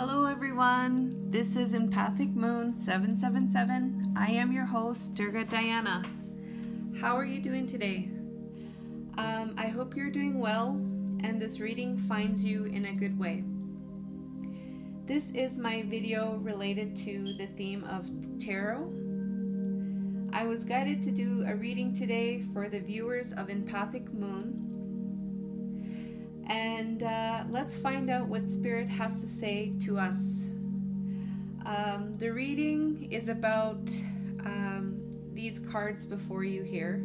Hello everyone, this is Empathic Moon 777. I am your host, Durga Diana. How are you doing today? I hope you're doing well and this reading finds you in a good way. This is my video related to the theme of tarot. I was guided to do a reading today for the viewers of Empathic Moon. And let's find out what Spirit has to say to us. The reading is about these cards before you here.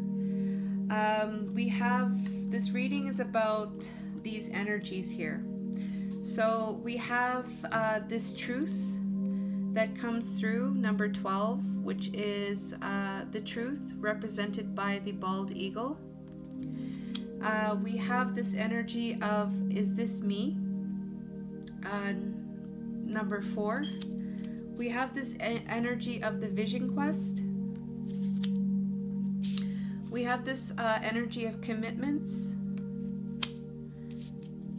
This reading is about these energies here. So we have this truth that comes through, number 12, which is the truth represented by the bald eagle. We have this energy of, is this me? Number 4. We have this energy of the vision quest. We have this energy of commitments.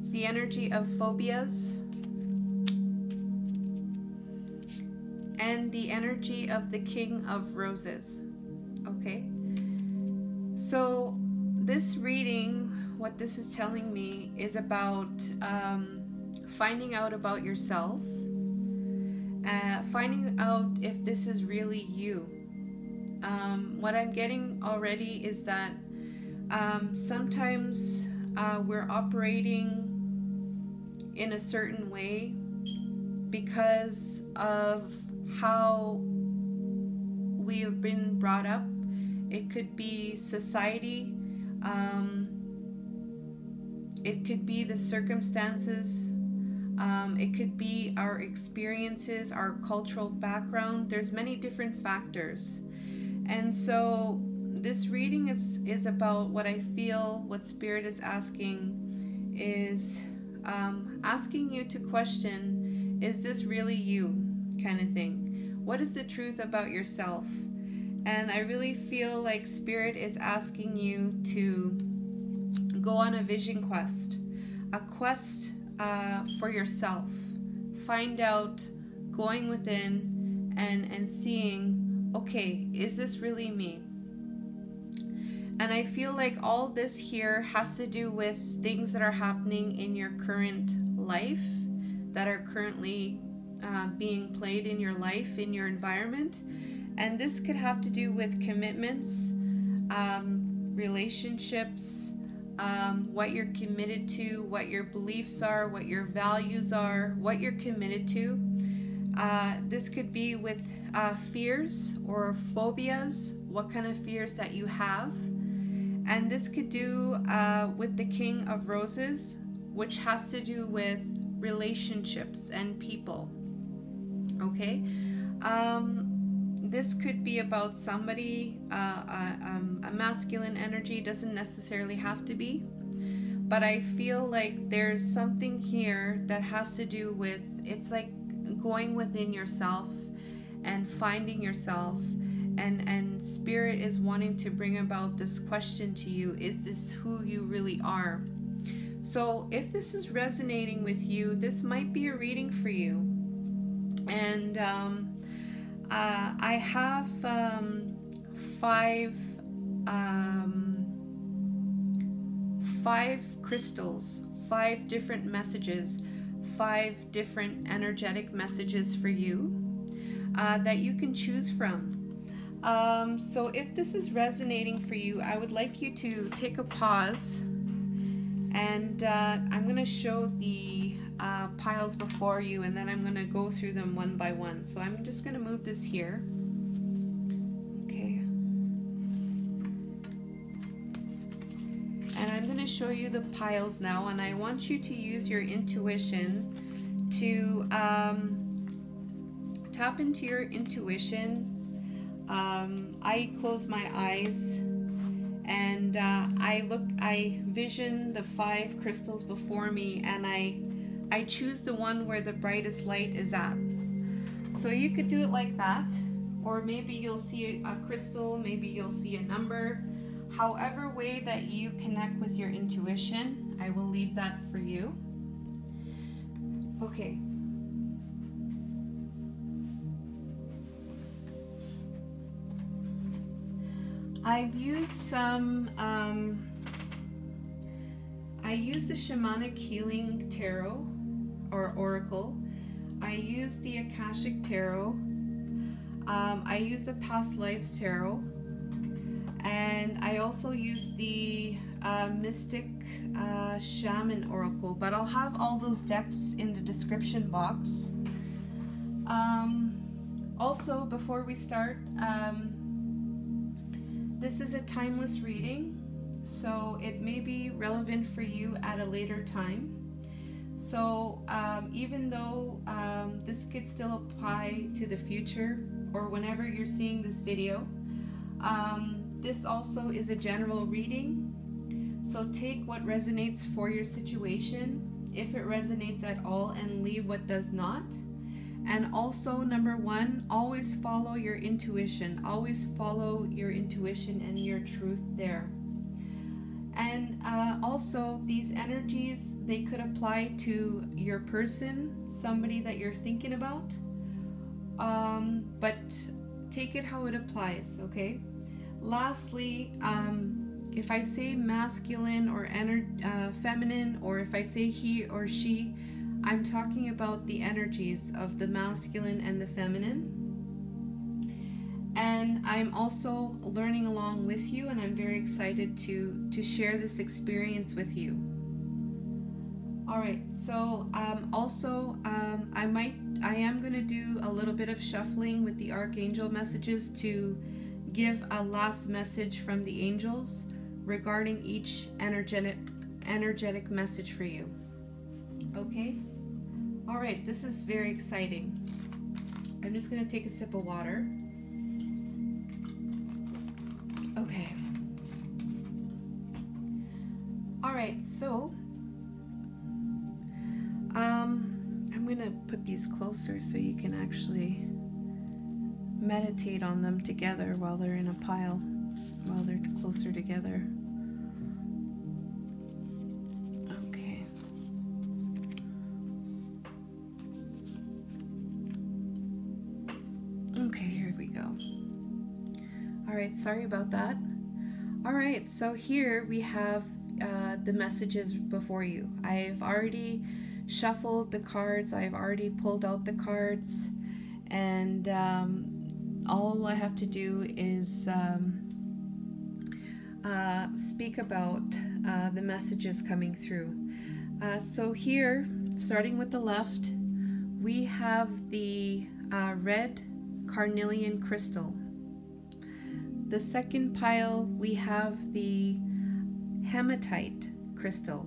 The energy of phobias. And the energy of the King of Roses. Okay? So this reading, what this is telling me is about finding out about yourself, finding out if this is really you. What I'm getting already is that sometimes we're operating in a certain way because of how we have been brought up. It could be society. It could be the circumstances, it could be our experiences, our cultural background. There's many different factors. And so this reading is about what I feel, what Spirit is asking is asking you to question, is this really you, kind of thing. What is the truth about yourself? And I really feel like Spirit is asking you to go on a vision quest, a quest for yourself. Find out, going within and seeing, okay, is this really me? And I feel like all this here has to do with things that are happening in your current life, that are currently being played in your life, in your environment. And this could have to do with commitments, relationships, what you're committed to, what your beliefs are, what your values are, what you're committed to. This could be with fears or phobias, what kind of fears that you have. And this could do with the King of Roses, which has to do with relationships and people. Okay? This could be about somebody, a masculine energy, doesn't necessarily have to be, but I feel like there's something here that has to do with, it's like going within yourself and finding yourself, and Spirit is wanting to bring about this question to you, is this who you really are? So if this is resonating with you, this might be a reading for you. And I have 5 crystals, 5 different messages, 5 different energetic messages for you that you can choose from. So if this is resonating for you, I would like you to take a pause, and I'm going to show the piles before you, and then I'm going to go through them one by one. So I'm just going to move this here. Okay. And I'm going to show you the piles now, and I want you to use your intuition to tap into your intuition. I close my eyes and I vision the 5 crystals before me, and I choose the one where the brightest light is at. So you could do it like that, or maybe you'll see a crystal, maybe you'll see a number. However way that you connect with your intuition, I will leave that for you. Okay. I've used some, I use the Shamanic Healing Tarot or Oracle. I use the Akashic Tarot. I use the Past Lives Tarot. And I also use the Mystic Shaman Oracle, but I'll have all those decks in the description box. Also, before we start, this is a timeless reading, so it may be relevant for you at a later time. So even though this could still apply to the future or whenever you're seeing this video, this also is a general reading. So take what resonates for your situation, if it resonates at all, and leave what does not. And also, number one, always follow your intuition. Always follow your intuition and your truth there. And also, these energies, they could apply to your person, somebody that you're thinking about. But take it how it applies, okay? Lastly, if I say masculine or feminine, or if I say he or she, I'm talking about the energies of the masculine and the feminine. And I'm also learning along with you, and I'm very excited to share this experience with you. All right, so also I am going to do a little bit of shuffling with the archangel messages to give a last message from the angels regarding each energetic message for you. Okay? All right, this is very exciting. I'm just going to take a sip of water. Okay. All right, so I'm going to put these closer so you can actually meditate on them together while they're in a pile, while they're closer together. Okay. Okay, here we go. All right, sorry about that. All right, so here we have the messages before you. I've already shuffled the cards. I've already pulled out the cards, and all I have to do is speak about the messages coming through. So here, starting with the left, we have the red carnelian crystal. The second pile, we have the hematite crystal.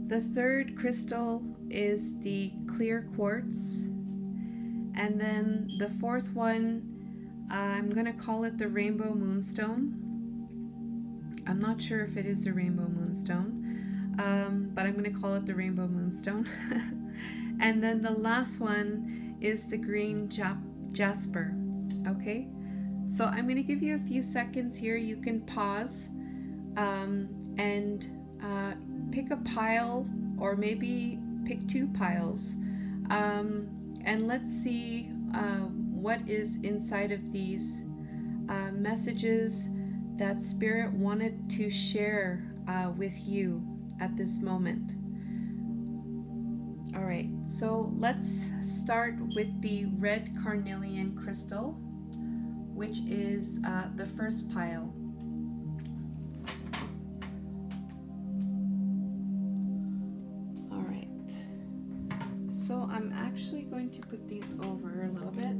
The third crystal is the clear quartz. And then the fourth one, I'm going to call it the rainbow moonstone. I'm not sure if it is the rainbow moonstone, but I'm going to call it the rainbow moonstone. And then the last one is the green jasper. Okay, so I'm going to give you a few seconds here. You can pause and pick a pile, or maybe pick two piles, and let's see what is inside of these messages that Spirit wanted to share with you at this moment. All right, so let's start with the red carnelian crystal, which is the first pile. All right, so I'm actually going to put these over a little bit.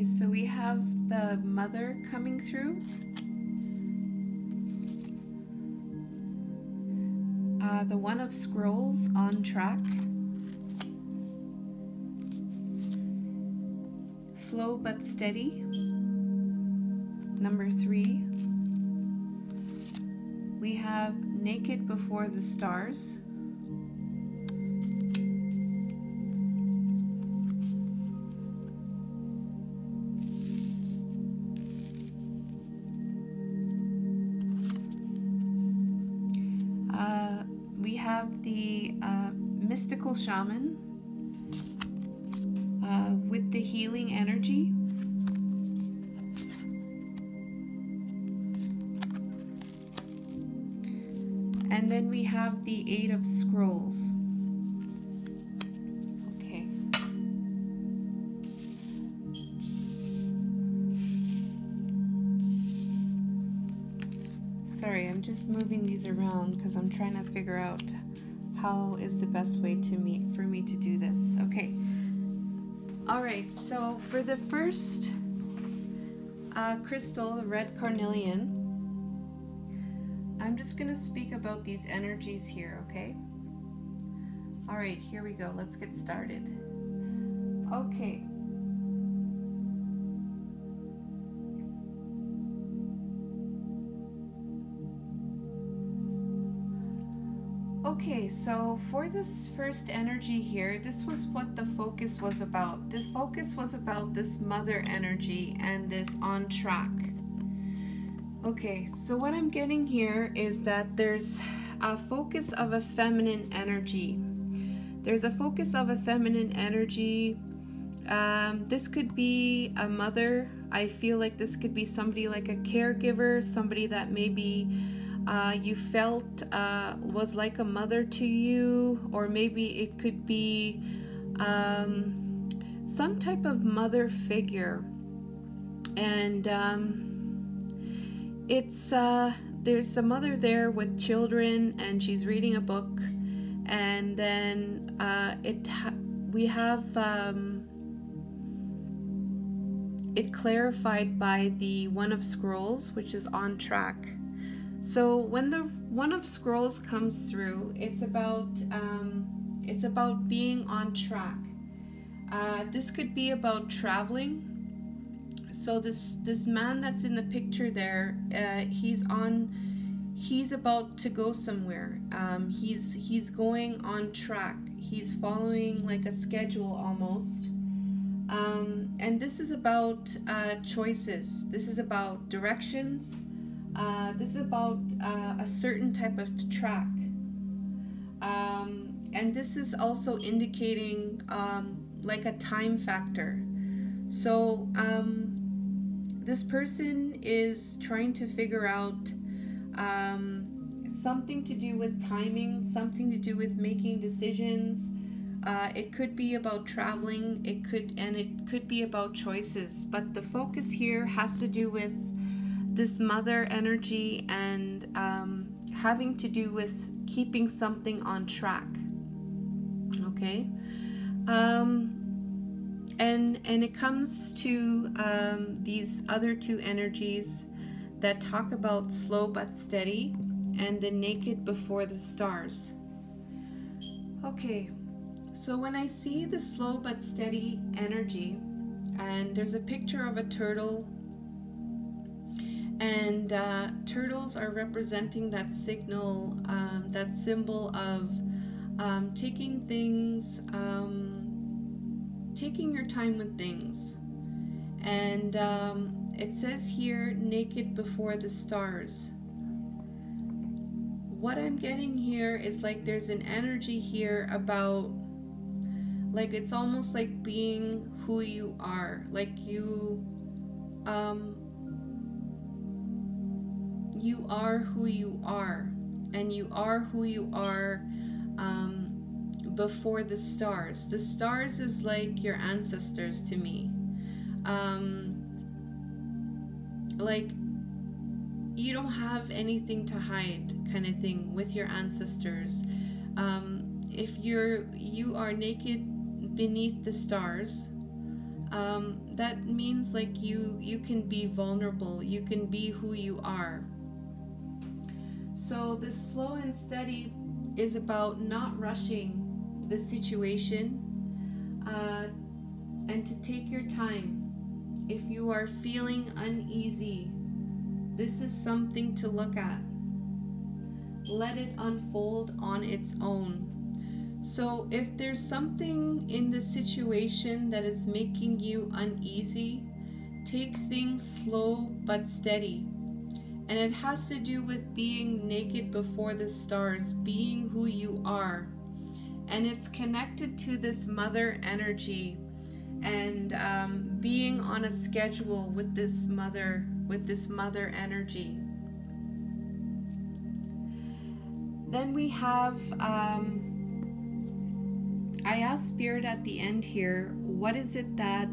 Okay, so we have the mother coming through. The One of Scrolls, on track. Slow but steady. Number 3. We have Naked Before the Stars. We have the Mystical Shaman with the healing energy. And then we have the Eight of Scrolls. Okay. Sorry, I'm just moving these around because I'm trying to figure out how is the best way for me to do this. Okay. All right, so for the first crystal, the red carnelian, I'm just going to speak about these energies here, okay? All right, here we go. Let's get started. Okay. Okay, so for this first energy here, this was what the focus was about. This focus was about this mother energy and this on track. Okay, so what I'm getting here is that there's a focus of a feminine energy. There's a focus of a feminine energy. This could be a mother. I feel like this could be somebody like a caregiver, somebody that maybe you felt was like a mother to you, or maybe it could be some type of mother figure. And it's there's a mother there with children, and she's reading a book, and then we have it clarified by the One of Scrolls, which is on track. So when the One of Scrolls comes through, it's about being on track. This could be about traveling. So this man that's in the picture there, he's about to go somewhere. He's going on track. He's following like a schedule almost. And this is about choices. This is about directions. This is about a certain type of track. And this is also indicating like a time factor. So this person is trying to figure out something to do with timing, something to do with making decisions. It could be about traveling, it could be about choices, but the focus here has to do with this mother energy and having to do with keeping something on track. Okay. And it comes to these other two energies that talk about slow but steady and the naked before the stars. Okay, so when I see the slow but steady energy, and there's a picture of a turtle, and turtles are representing that signal, that symbol of taking things, taking your time with things. And it says here, naked before the stars. What I'm getting here is like there's an energy here about, like it's almost like being who you are. Like you are who you are, and you are who you are before the stars. The stars is like your ancestors to me. Like you don't have anything to hide, kind of thing, with your ancestors. If you are naked beneath the stars, That means like you can be vulnerable, you can be who you are. So this slow and steady is about not rushing the situation, and to take your time. If you are feeling uneasy, this is something to look at. Let it unfold on its own. So if there's something in the situation that is making you uneasy, take things slow but steady. And it has to do with being naked before the stars, being who you are. And it's connected to this mother energy, and being on a schedule with this mother energy. Then we have, I asked Spirit at the end here, what is it that,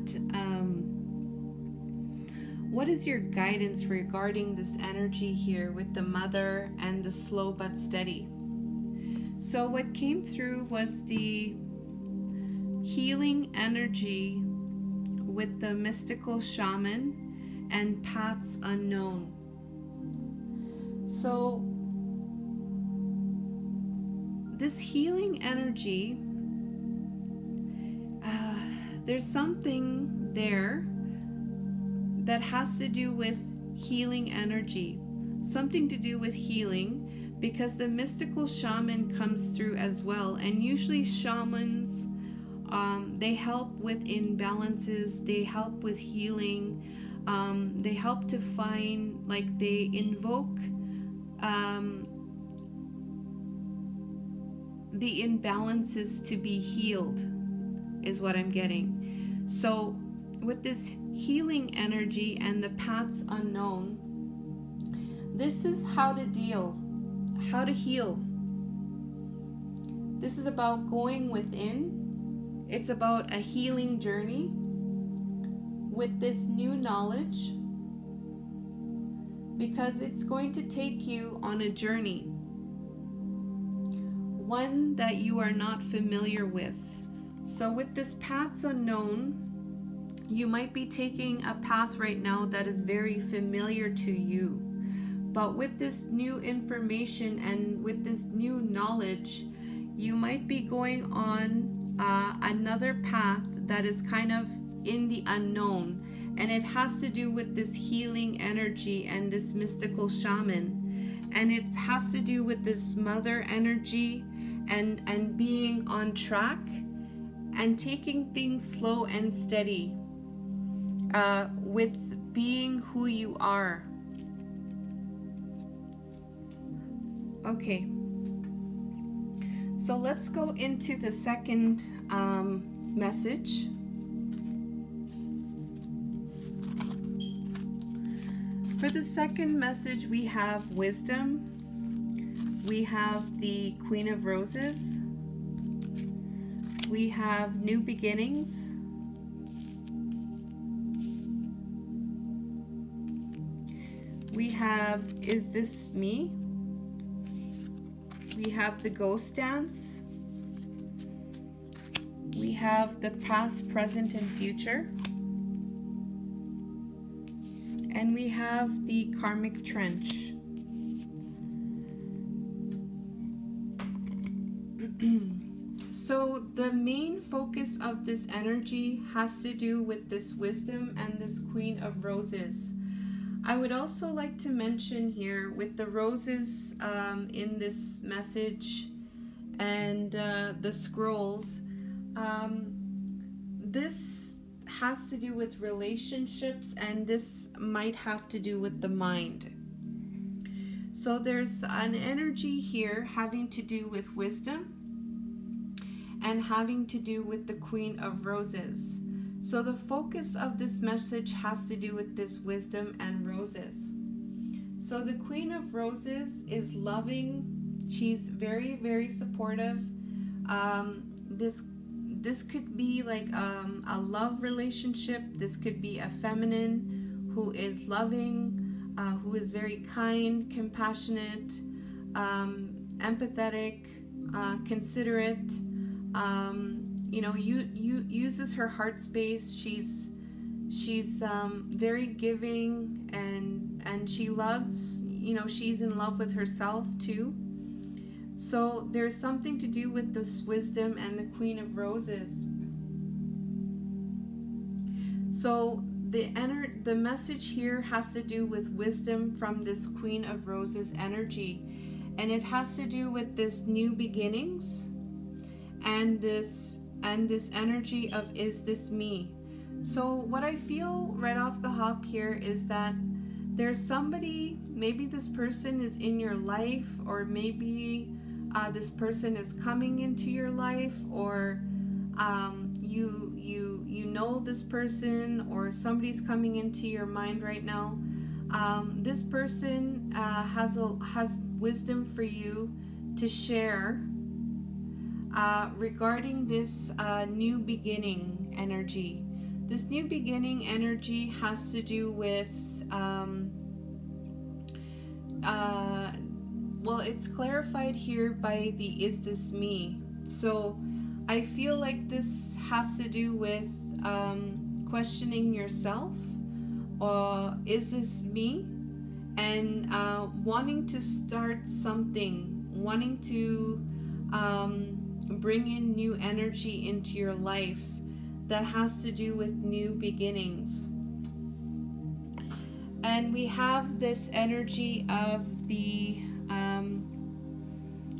what is your guidance regarding this energy here with the mother and the slow but steady? So what came through was the healing energy with the mystical shaman and paths unknown. So this healing energy, there's something there that has to do with healing energy, something to do with healing, because the mystical shaman comes through as well. And usually shamans, they help with imbalances, they help with healing, they help to find, like they invoke the imbalances to be healed, is what I'm getting. So with this healing energy and the paths unknown, this is how to deal, how to heal. This is about going within. It's about a healing journey with this new knowledge, because it's going to take you on a journey, one that you are not familiar with. So with this paths unknown, you might be taking a path right now that is very familiar to you. But with this new information and with this new knowledge, you might be going on another path that is kind of in the unknown. And it has to do with this healing energy and this mystical shaman. And it has to do with this mother energy and being on track and taking things slow and steady, with being who you are. Okay, so let's go into the second message. For the second message, we have wisdom, we have the Queen of Roses, we have new beginnings, we have is this me, we have the ghost dance, we have the past, present, and future, and we have the karmic trench. So the main focus of this energy has to do with this wisdom and this Queen of Roses. I would also like to mention here with the roses in this message and the scrolls, this has to do with relationships, and this might have to do with the mind. So there's an energy here having to do with wisdom and having to do with the Queen of Roses. So the focus of this message has to do with this wisdom and roses. So the Queen of Roses is loving. She's very, very supportive. This could be like a love relationship. This could be a feminine who is loving, who is very kind, compassionate, empathetic, considerate. uses her heart space. She's very giving, and she loves, she's in love with herself too. So there's something to do with this wisdom and the Queen of Roses. So the message here has to do with wisdom from this Queen of Roses energy, and it has to do with this new beginnings and this energy of, is this me? So what I feel right off the hop here is that there's somebody, maybe this person is in your life, or maybe this person is coming into your life, or you know this person, or somebody's coming into your mind right now. This person has wisdom for you to share regarding this new beginning energy. This new beginning energy has to do with well, it's clarified here by the "is this me?" So I feel like this has to do with questioning yourself, or is this me? And wanting to start something, wanting to bring in new energy into your life that has to do with new beginnings. And we have this energy of the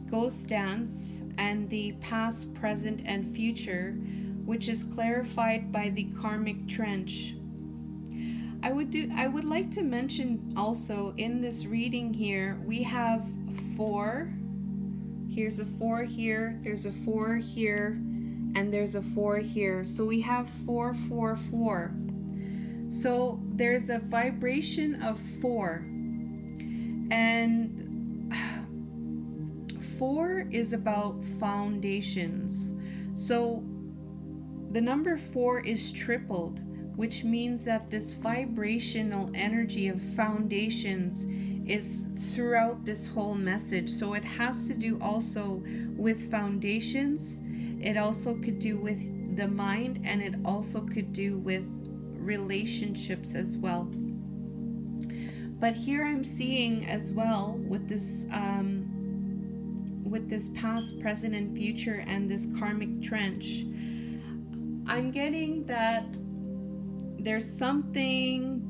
ghost dance and the past, present, and future, which is clarified by the karmic trench. I would like to mention also in this reading here, we have 4. Here's a 4 here, there's a 4 here, and there's a 4 here. So we have 4, 4, 4. So there's a vibration of 4. And 4 is about foundations. So the number 4 is tripled, which means that this vibrational energy of foundations is throughout this whole message. So it has to do also with foundations. It also could do with the mind, and it also could do with relationships as well. But here I'm seeing as well with this past, present, and future, and this karmic trench, I'm getting that there's something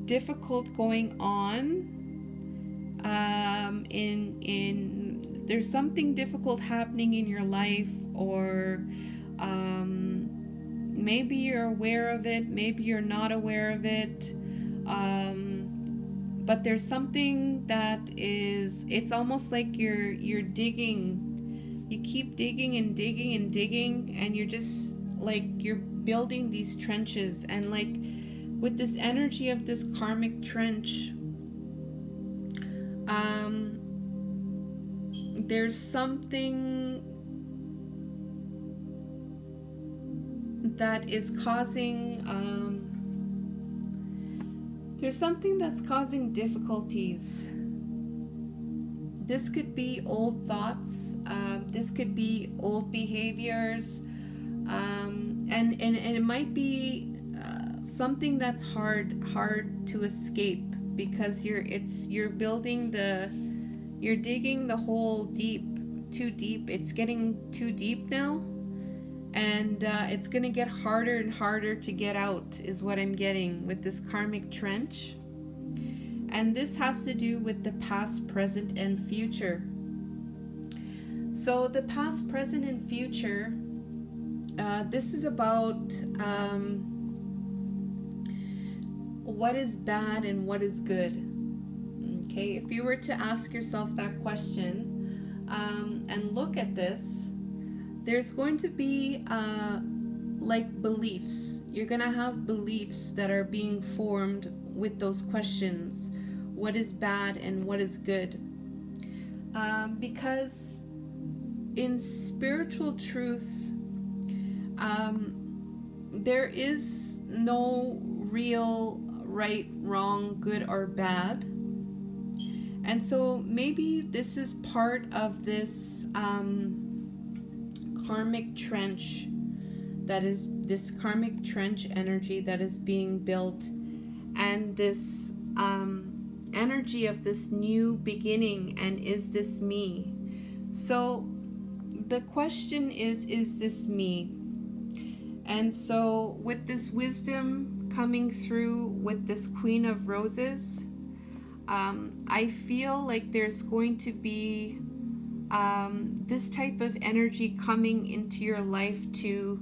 difficult going on. There's something difficult happening in your life, or maybe you're aware of it, maybe you're not aware of it. But there's something that is, it's almost like you're digging. You keep digging and digging and digging, and you're just like, you're building these trenches. And like with this energy of this karmic trench, there's something that is causing there's something that's causing difficulties. This could be old thoughts, this could be old behaviors, and it might be something that's hard to escape, because you're digging the hole too deep. It's getting too deep now, and it's gonna get harder and harder to get out, is what I'm getting with this karmic trench. And this has to do with the past, present, and future. So the past, present, and future, this is about what is bad and what is good. Okay, if you were to ask yourself that question and look at this, there's going to be like beliefs. You're gonna have beliefs that are being formed with those questions. What is bad and what is good? Because in spiritual truth, there is no real right, wrong, good, or bad. And so maybe this is part of this karmic trench that is this karmic trench energy that is being built, and this energy of this new beginning, and is this me? So the question is this me? And so with this wisdom coming through with this Queen of Roses, I feel like there's going to be this type of energy coming into your life to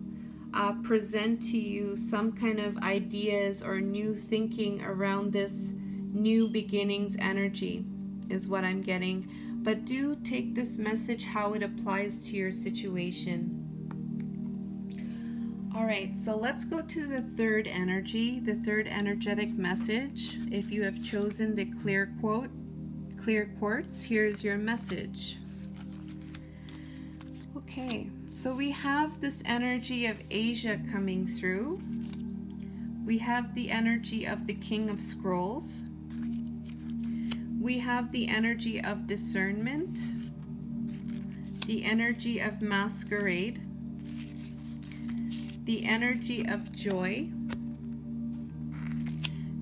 present to you some kind of ideas or new thinking around this new beginnings energy, is what I'm getting. But do take this message how it applies to your situation. All right, so let's go to the third energy, the third energetic message. If you have chosen the clear quartz, here's your message. Okay, so we have this energy of Asia coming through. We have the energy of the King of Scrolls. We have the energy of discernment, the energy of masquerade, the energy of joy,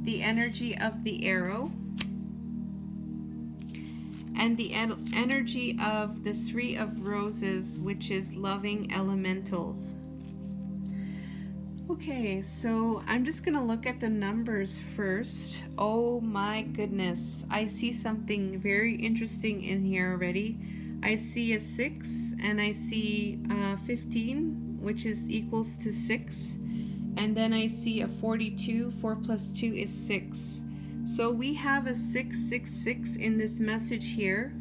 the energy of the arrow, and the energy of the Three of Roses, which is loving elementals. Okay, so I'm just going to look at the numbers first. Oh my goodness, I see something very interesting in here already. I see a 6, and I see 15, which is equals to 6. And then I see a 42. 4 plus 2 is 6. So we have a 666 in this message here.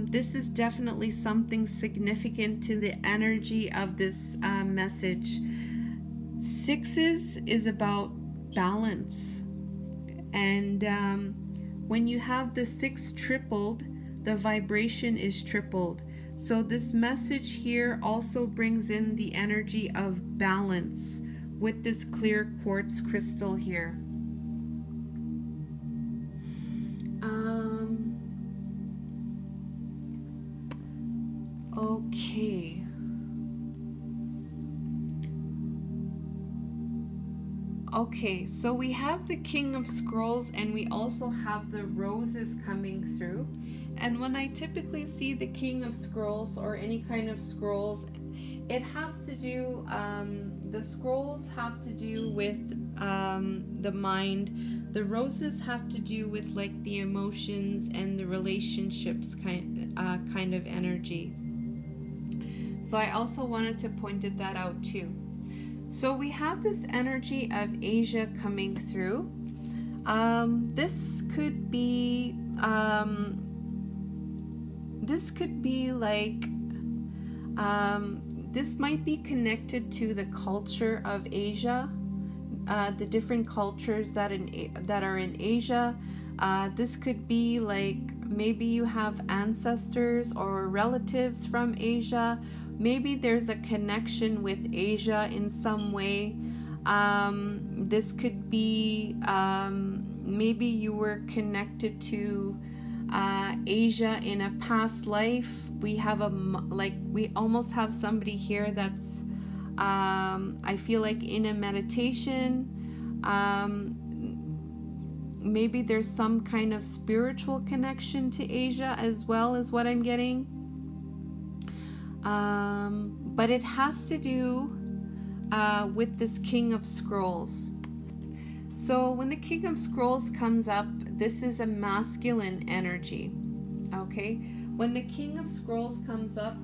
This is definitely something significant to the energy of this message. 6s is about balance, and when you have the 6 tripled, the vibration is tripled. So this message here also brings in the energy of balance with this clear quartz crystal here. Okay. Okay, so we have the King of Scrolls, and we also have the roses coming through. And when I typically see the King of Scrolls or any kind of scrolls, it has to do, the scrolls have to do with the mind. The roses have to do with like the emotions and the relationships kind of energy. So I also wanted to point that out too. So we have this energy of Asia coming through. This could be like this might be connected to the culture of Asia, the different cultures that are in Asia. This could be like maybe you have ancestors or relatives from Asia. Maybe there's a connection with Asia in some way. This could be maybe you were connected to Asia in a past life. We have we almost have somebody here that's I feel like in a meditation. Maybe there's some kind of spiritual connection to Asia as well, is what I'm getting. But it has to do with this King of Scrolls. So when the King of Scrolls comes up, this is a masculine energy. Okay, when the King of Scrolls comes up,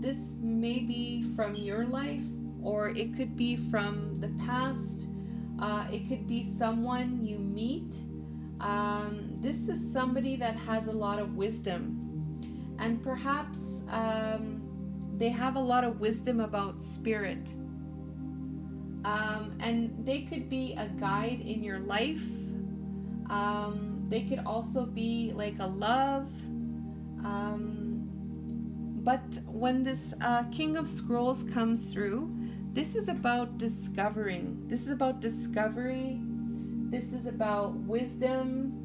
this may be from your life, or it could be from the past. It could be someone you meet. This is somebody that has a lot of wisdom. And perhaps they have a lot of wisdom about spirit. And they could be a guide in your life. They could also be like a love. But when this King of Scrolls comes through, this is about discovering. This is about discovery. This is about wisdom.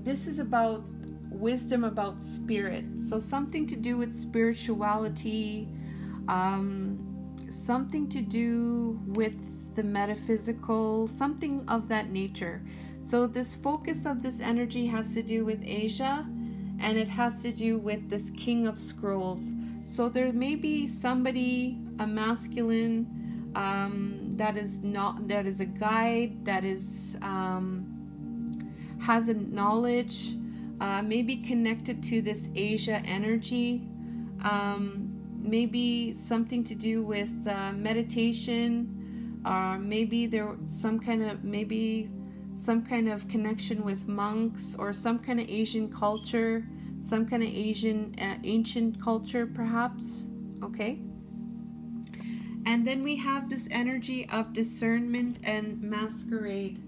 This is about wisdom about spirit. So something to do with spirituality, something to do with the metaphysical, something of that nature. So this focus of this energy has to do with Asia, and it has to do with this King of Scrolls. So there may be somebody, a masculine, that is a guide, that is has a knowledge, maybe connected to this Asia energy, maybe something to do with meditation, maybe there some kind of connection with monks, or some kind of Asian culture, some kind of Asian ancient culture perhaps. Okay. And then we have this energy of discernment and masquerade.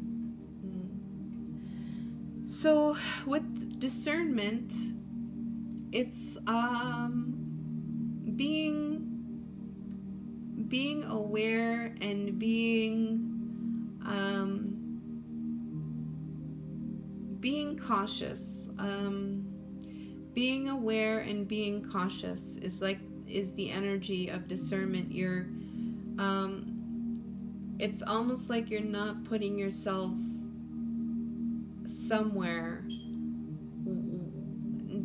So with discernment, it's being aware and being cautious. Being aware and being cautious is the energy of discernment. It's almost like you're not putting yourself somewhere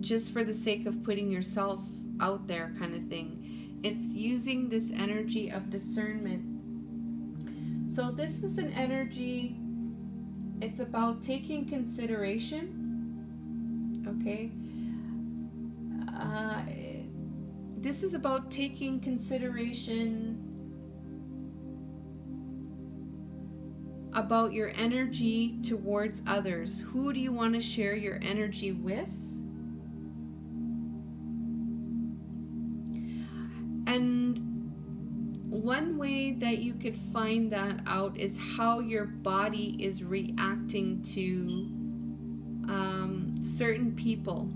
just for the sake of putting yourself out there, kind of thing. It's using this energy of discernment. So this is an energy, it's about taking consideration. Okay. This is about taking consideration about your energy towards others. Who do you want to share your energy with? And one way that you could find that out is how your body is reacting to certain people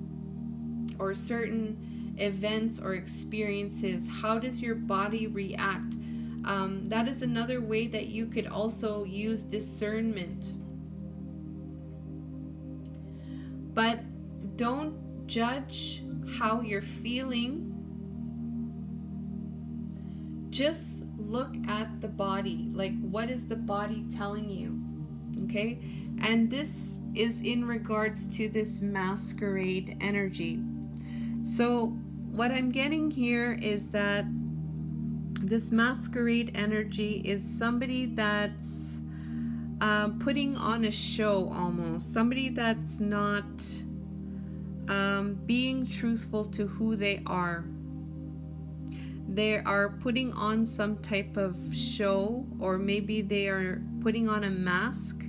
or certain events or experiences. How does your body react? That is another way that you could also use discernment. But don't judge how you're feeling. Just look at the body. Like, what is the body telling you? Okay? And this is in regards to this masquerade energy. So what I'm getting here is that this masquerade energy is somebody that's putting on a show almost. Somebody that's not being truthful to who they are. They are putting on some type of show, or maybe they are putting on a mask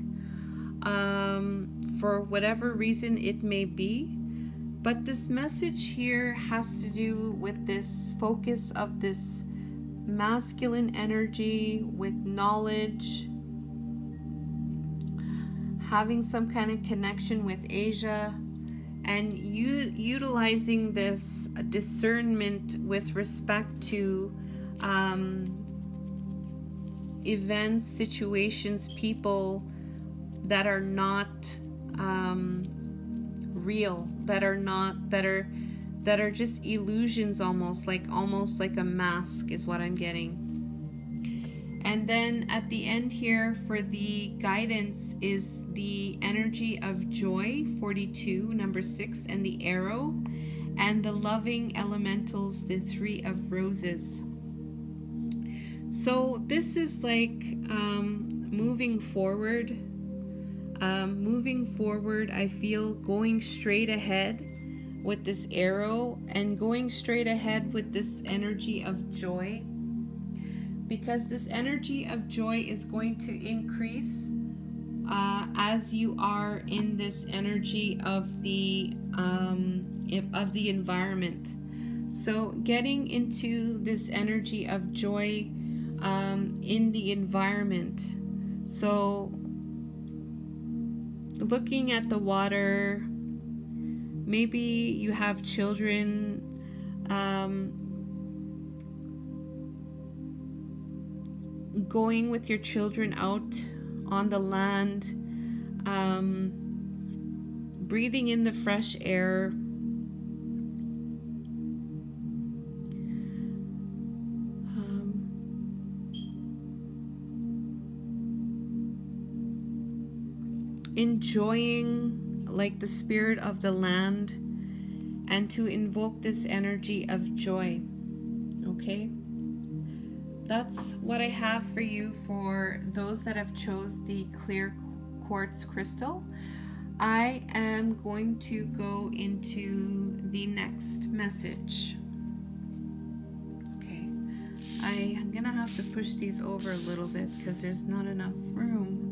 for whatever reason it may be. But this message here has to do with this focus of this masculine energy with knowledge, having some kind of connection with Asia, and utilizing this discernment with respect to events, situations, people that are not real, that are just illusions, almost like a mask is what I'm getting. And then at the end here for the guidance is the energy of joy, 42, number 6, and the arrow, and the loving elementals, the 3 of roses. So this is like moving forward. I feel going straight ahead with this arrow, and going straight ahead with this energy of joy, because this energy of joy is going to increase as you are in this energy of the environment. So getting into this energy of joy in the environment. So looking at the water, maybe you have children, going with your children out on the land, breathing in the fresh air. Enjoying like the spirit of the land, and to invoke this energy of joy. Okay, that's what I have for you for those that have chose the clear quartz crystal. I am going to go into the next message. Okay, I'm gonna have to push these over a little bit because there's not enough room.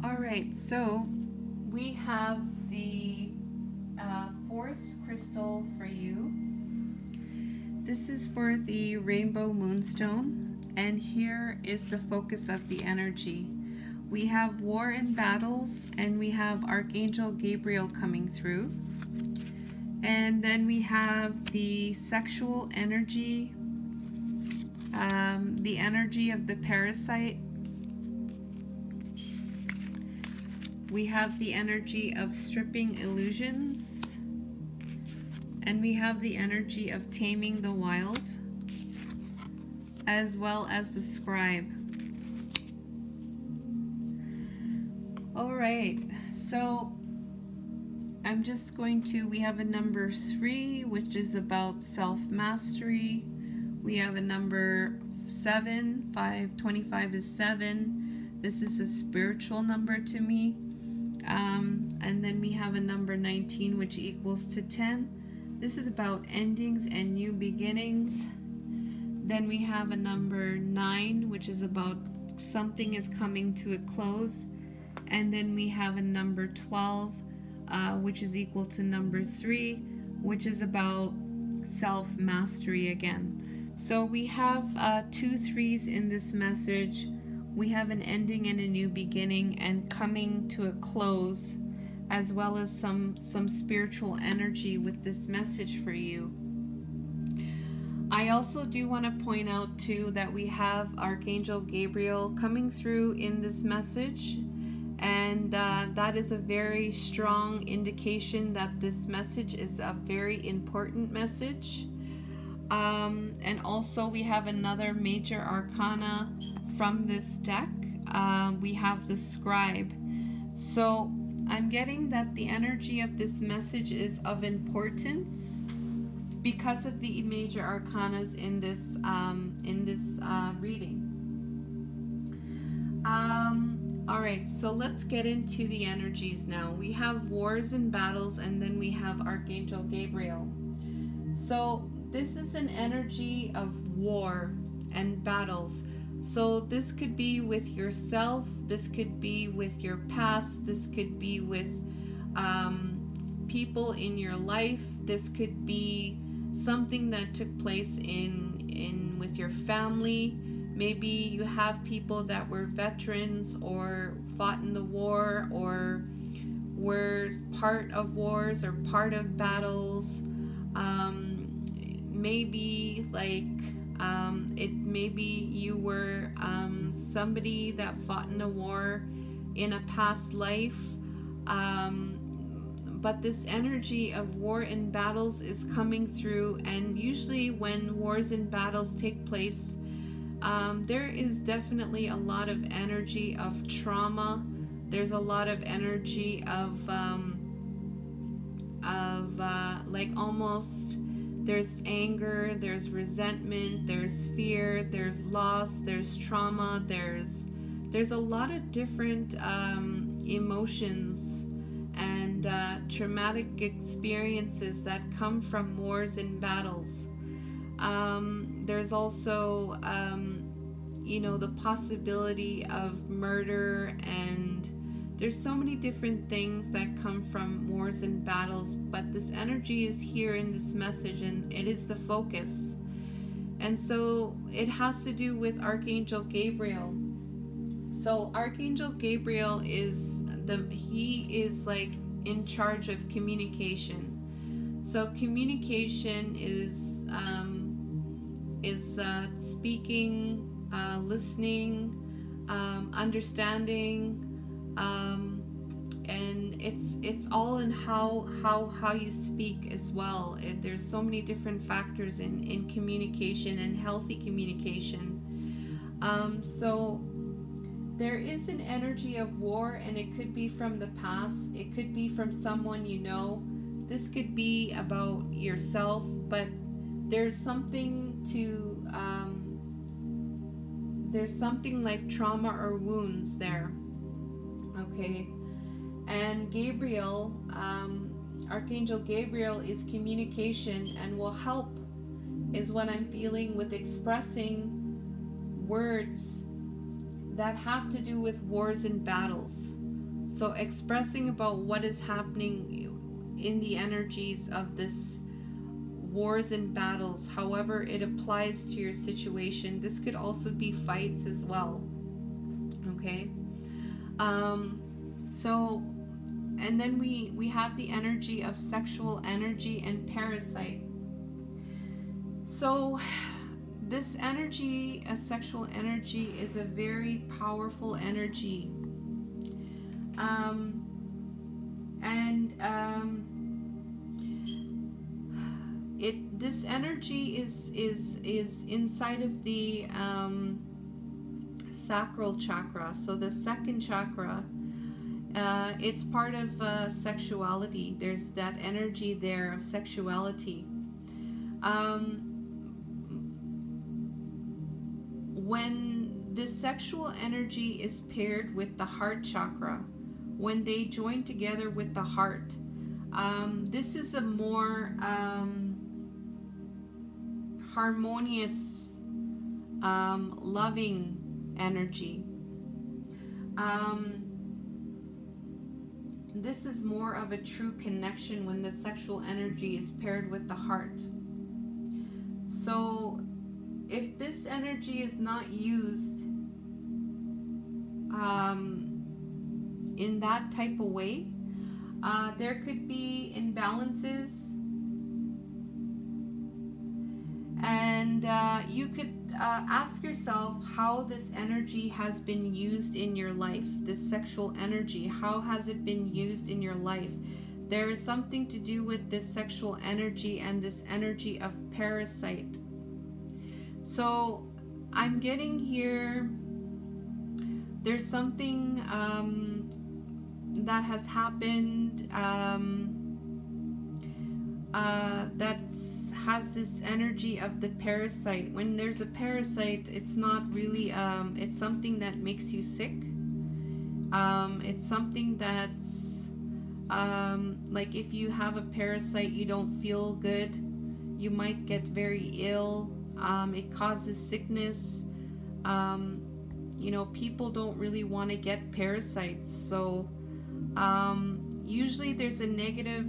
Alright, so we have the fourth crystal for you. This is for the Rainbow Moonstone, and here is the focus of the energy. We have war and battles, and we have Archangel Gabriel coming through. And then we have the sexual energy, the energy of the parasite. We have the energy of stripping illusions, and we have the energy of taming the wild, as well as the scribe. All right, so I'm just going to, we have a number 3, which is about self-mastery. We have a number 7, 25 is 7. This is a spiritual number to me. And then we have a number 19, which equals to 10. This is about endings and new beginnings. Then we have a number 9, which is about something is coming to a close. And then we have a number 12, which is equal to number 3, which is about self-mastery again. So we have 2 3s in this message. We have an ending and a new beginning and coming to a close, as well as some spiritual energy with this message for you. I also do want to point out too that we have Archangel Gabriel coming through in this message, and that is a very strong indication that this message is a very important message. And also we have another major arcana from this deck. We have the scribe. So I'm getting that the energy of this message is of importance because of the major arcanas in this reading. All right, so let's get into the energies now. We have wars and battles, and then we have Archangel Gabriel. So this is an energy of war and battles. So this could be with yourself, this could be with your past, this could be with people in your life, this could be something that took place with your family. Maybe you have people that were veterans or fought in the war or were part of wars or part of battles. Maybe like maybe you were somebody that fought in a war in a past life, but this energy of war and battles is coming through, and usually when wars and battles take place, there is definitely a lot of energy of trauma. There's a lot of energy of like almost, there's anger, there's resentment, there's fear, there's loss, there's trauma, there's a lot of different emotions and traumatic experiences that come from wars and battles. There's also the possibility of murder, and there's so many different things that come from wars and battles, but this energy is here in this message, and it is the focus. And so it has to do with Archangel Gabriel. So Archangel Gabriel is like in charge of communication. So communication is speaking, listening, understanding, and it's all in how you speak as well. There's so many different factors in communication and healthy communication. So there is an energy of war, and it could be from the past, it could be from someone you know, this could be about yourself, but there's something there's something like trauma or wounds there. Okay. And Gabriel, Archangel Gabriel, is communication and will help, is what I'm feeling, with expressing words that have to do with wars and battles. So expressing about what is happening in the energies of this wars and battles, however it applies to your situation. This could also be fights as well. Okay. So, and then we have the energy of sexual energy and parasite. So this energy, a sexual energy, is a very powerful energy. This energy is inside of the sacral chakra. So the second chakra, it's part of sexuality. There's that energy there of sexuality. When this sexual energy is paired with the heart chakra, when they join together with the heart, this is a more harmonious, loving energy. This is more of a true connection when the sexual energy is paired with the heart. So if this energy is not used in that type of way, there could be imbalances, and you could ask yourself how this energy has been used in your life. This sexual energy, how has it been used in your life? There is something to do with this sexual energy and this energy of parasite. So I'm getting here, there's something that has happened that has this energy of the parasite. When there's a parasite, it's not really, it's something that makes you sick. It's something that's like if you have a parasite, you don't feel good, you might get very ill. It causes sickness. You know, people don't really want to get parasites. So usually there's a negative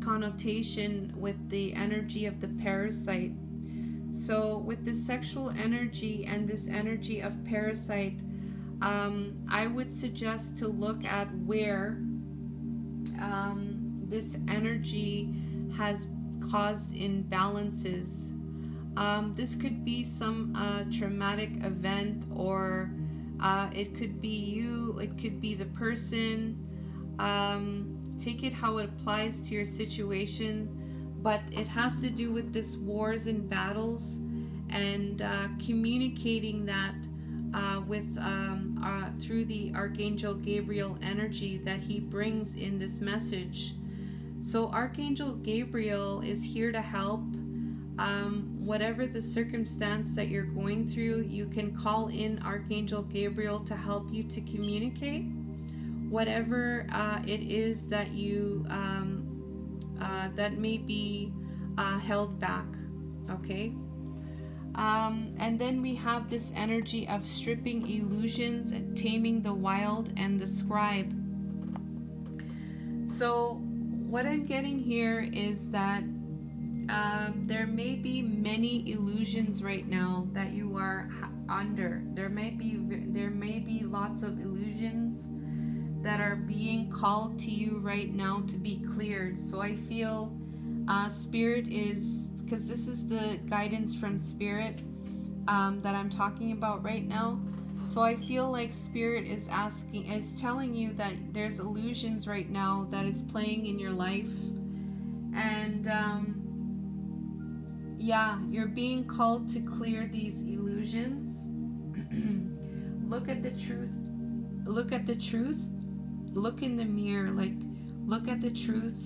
connotation with the energy of the parasite. So with the sexual energy and this energy of parasite, I would suggest to look at where this energy has caused imbalances. This could be some traumatic event, or it could be you, it could be the person. Take it how it applies to your situation, but it has to do with this wars and battles, and communicating that with through the Archangel Gabriel energy that he brings in this message. So Archangel Gabriel is here to help. Whatever the circumstance that you're going through, you can call in Archangel Gabriel to help you to communicate whatever it is that you that may be held back. Okay. And then we have this energy of stripping illusions and taming the wild and the scribe. So what I'm getting here is that There may be many illusions right now that you are under. There may be lots of illusions that are being called to you right now to be cleared. So I feel Spirit is, because this is the guidance from Spirit that I'm talking about right now. So I feel like Spirit is telling you that there's illusions right now that is playing in your life. And yeah, you're being called to clear these illusions. Look at the truth. Look at the truth. Look in the mirror. Like, look at the truth.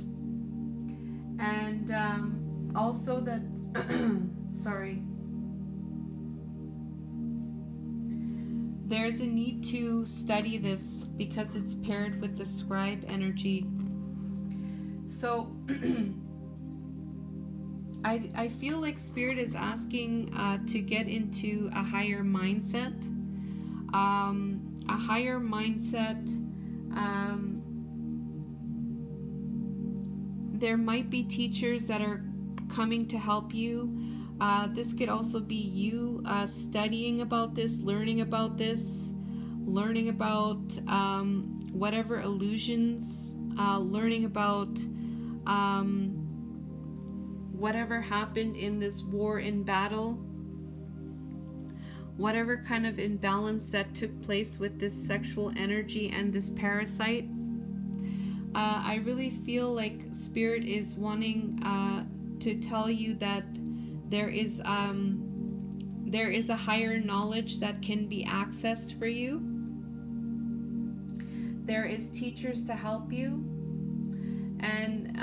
And also that, sorry. There's a need to study this because it's paired with the scribe energy. So I feel like Spirit is asking to get into a higher mindset. A higher mindset. There might be teachers that are coming to help you. This could also be you studying about this, learning about this, learning about whatever illusions, learning about whatever happened in this war and battle, whatever kind of imbalance that took place with this sexual energy and this parasite. I really feel like Spirit is wanting to tell you that there is a higher knowledge that can be accessed for you. There is teachers to help you, and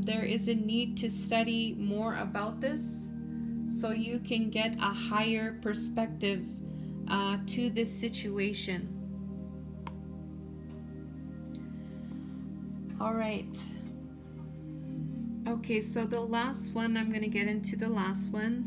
there is a need to study more about this so you can get a higher perspective to this situation. All right. Okay, so the last one, I'm going to get into the last one.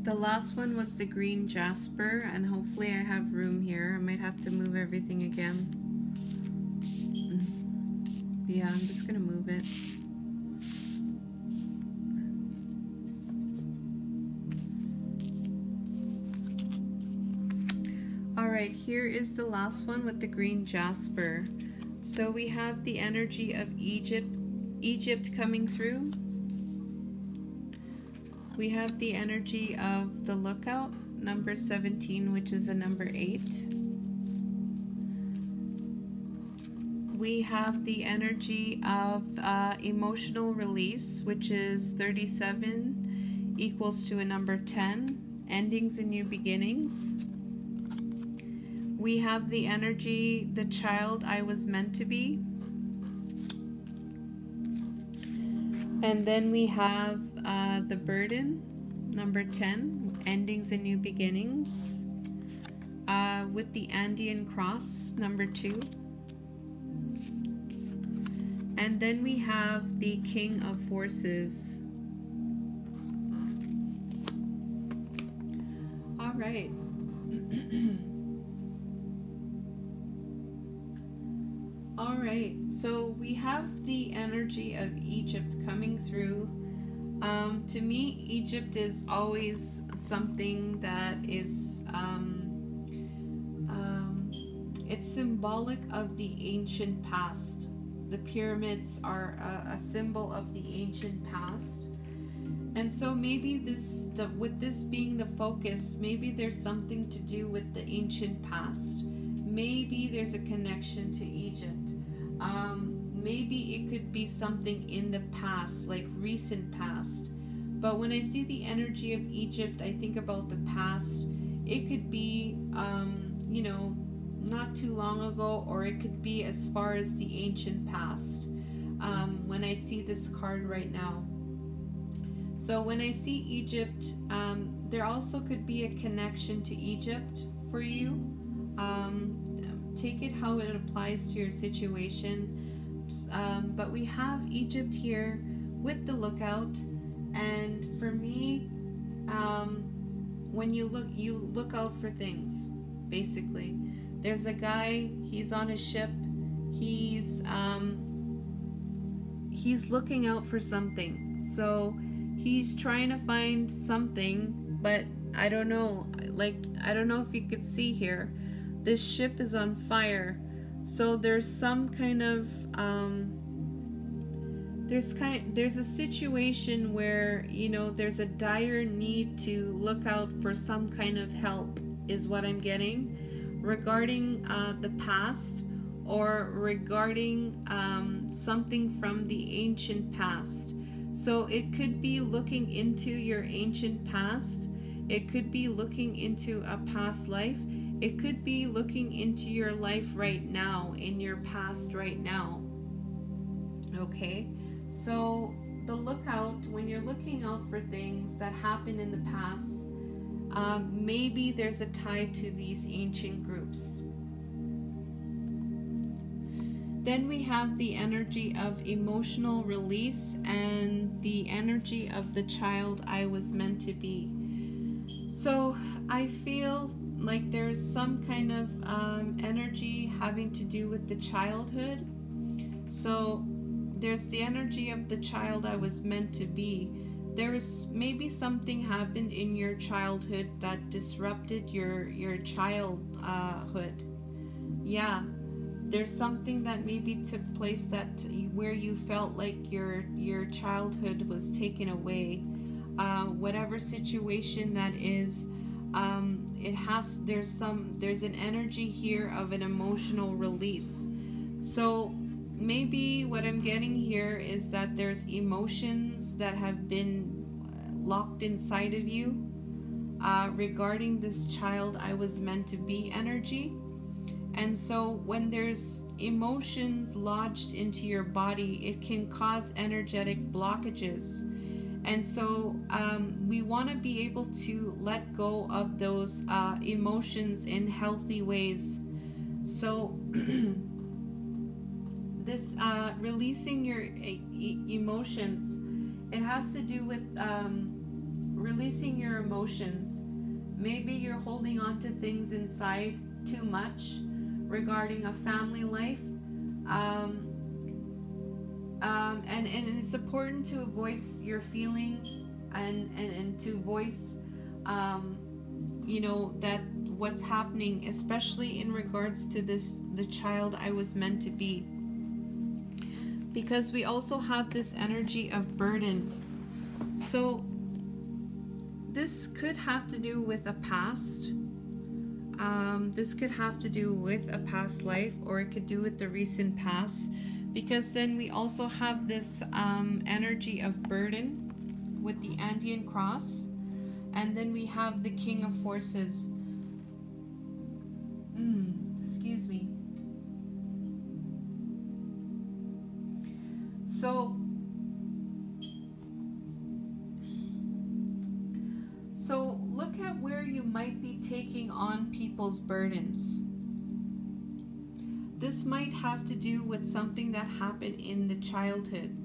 The last one was the green jasper, and hopefully I have room here. I might have to move everything again. Yeah, I'm just going to move it. Alright, here is the last one with the green jasper. So we have the energy of Egypt coming through. We have the energy of the lookout, number 17, which is a number 8. We have the energy of emotional release, which is 37, equals to a number 10, endings and new beginnings. We have the energy, the child I was meant to be. And then we have the burden, number 10, endings and new beginnings. With the Andean cross, number 2. And then we have the King of Forces. All right. All right, so we have the energy of Egypt coming through. To me, Egypt is always something that is, it's symbolic of the ancient past. The pyramids are a symbol of the ancient past. And so maybe with this being the focus, maybe there's something to do with the ancient past. Maybe there's a connection to Egypt. Maybe it could be something in the past, like recent past. But when I see the energy of Egypt, I think about the past. It could be, you know, not too long ago, or it could be as far as the ancient past. When I see this card right now. So when I see Egypt, there also could be a connection to Egypt for you. Take it how it applies to your situation. But we have Egypt here with the lookout, and for me, when you look out for things, basically. There's a guy, he's on a ship. He's looking out for something. So he's trying to find something, but I don't know. Like, I don't know if you could see here. This ship is on fire. So there's some kind of there's a situation where, you know, there's a dire need to look out for some kind of help, is what I'm getting, regarding the past, or regarding something from the ancient past. So it could be looking into your ancient past. It could be looking into a past life. It could be looking into your life right now, in your past right now. Okay? So the lookout, when you're looking out for things that happened in the past, maybe there's a tie to these ancient groups. Then we have the energy of emotional release and the energy of the child I was meant to be. So I feel like there's some kind of energy having to do with the childhood. So there's the energy of the child I was meant to be. There's maybe something happened in your childhood that disrupted your childhood. Yeah, there's something that maybe took place that where you felt like your childhood was taken away. Whatever situation that is, there's an energy here of an emotional release. So maybe what I'm getting here is that there's emotions that have been locked inside of you regarding this child I was meant to be energy. And so when there's emotions lodged into your body, it can cause energetic blockages. And so we want to be able to let go of those emotions in healthy ways. So this releasing your emotions, it has to do with releasing your emotions. Maybe you're holding on to things inside too much regarding a family life, and it's important to voice your feelings and to voice you know, that what's happening, especially in regards to the child I was meant to be. Because we also have this energy of burden. So this could have to do with a past. This could have to do with a past life, or it could do with the recent past. Because then we also have this energy of burden with the Andean cross. And then we have the King of Forces. Excuse me. So look at where you might be taking on people's burdens. This might have to do with something that happened in the childhood.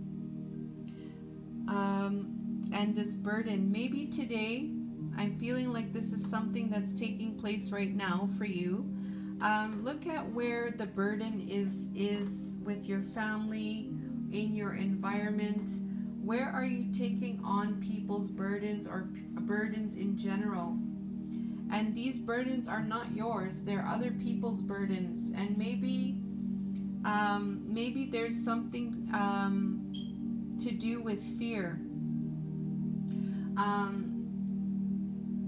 And this burden, maybe today, I'm feeling like this is something that's taking place right now for you. Look at where the burden is with your family, in your environment. Where are you taking on people's burdens, or burdens in general? And these burdens are not yours, they're other people's burdens. And maybe there's something to do with fear.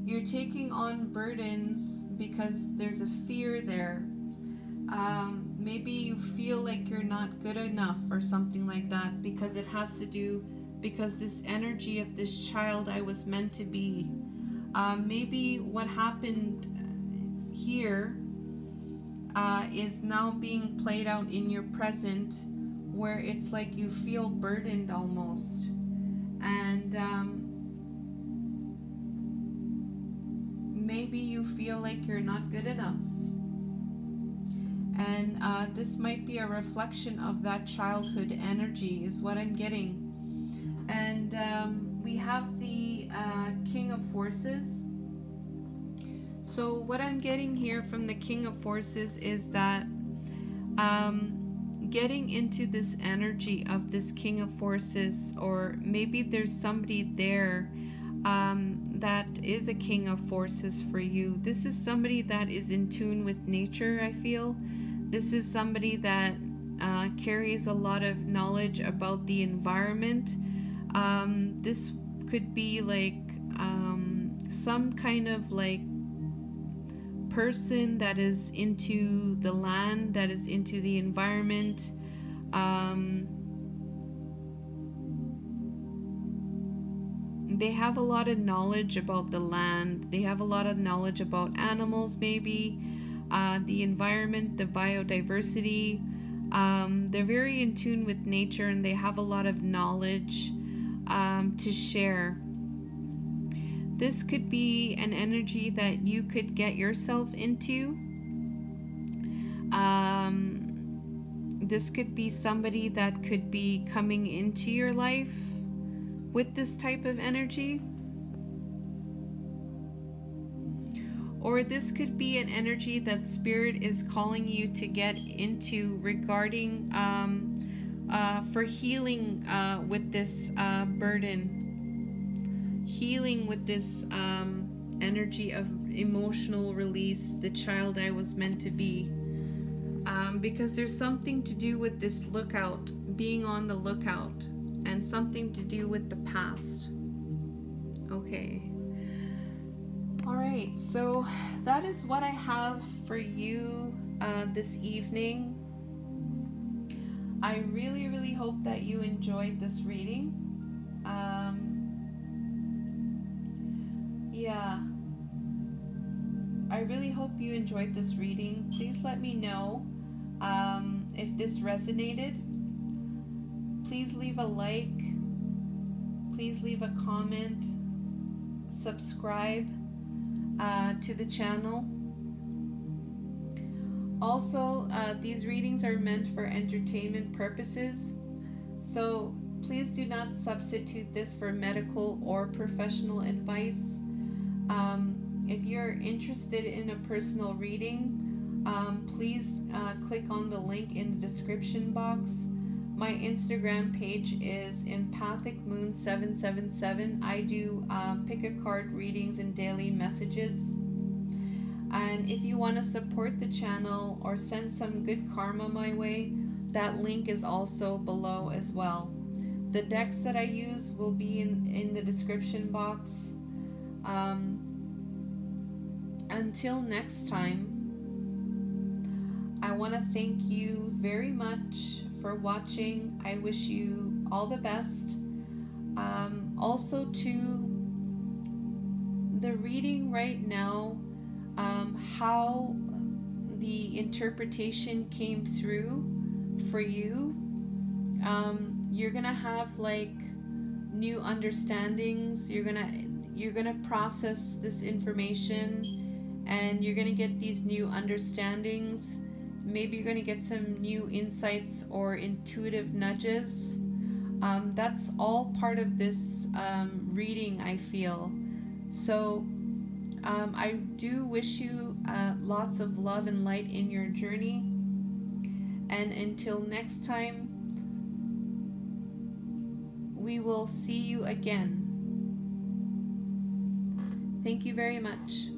You're taking on burdens because there's a fear there. Maybe you feel like you're not good enough or something like that, because it has to do, because this energy of this child I was meant to be. Maybe what happened here is now being played out in your present, where it's like you feel burdened almost. And maybe you feel like you're not good enough. And this might be a reflection of that childhood energy, is what I'm getting. And we have the King of Forces. So what I'm getting here from the King of Forces is that getting into this energy of this King of Forces, or maybe there's somebody there that is a King of Forces for you. This is somebody that is in tune with nature, I feel. This is somebody that carries a lot of knowledge about the environment. This could be like some kind of like person that is into the land, that is into the environment. They have a lot of knowledge about the land. They have a lot of knowledge about animals, maybe, the environment, the biodiversity. They're very in tune with nature, and they have a lot of knowledge to share. This could be an energy that you could get yourself into. This could be somebody that could be coming into your life with this type of energy. Or this could be an energy that Spirit is calling you to get into regarding for healing with this burden. Healing with this energy of emotional release, the child I was meant to be. Because there's something to do with this lookout, being on the lookout, and something to do with the past. Okay. All right, so that is what I have for you this evening. I really, really hope that you enjoyed this reading. Yeah, I really hope you enjoyed this reading. Please let me know if this resonated. Please leave a like. Please leave a comment. Subscribe to the channel. Also, these readings are meant for entertainment purposes, so please do not substitute this for medical or professional advice. If you're interested in a personal reading, please click on the link in the description box. My Instagram page is Empathic Moon 777. I do pick a card readings and daily messages. And if you want to support the channel or send some good karma my way, that link is also below as well. The decks that I use will be in the description box. Until next time, I want to thank you very much for watching. I wish you all the best. Also to the reading right now, how the interpretation came through for you. You're gonna have like new understandings. You're gonna process this information, and you're gonna get these new understandings. Maybe you're gonna get some new insights or intuitive nudges. That's all part of this reading, I feel. So I do wish you lots of love and light in your journey. And until next time, we will see you again. Thank you very much.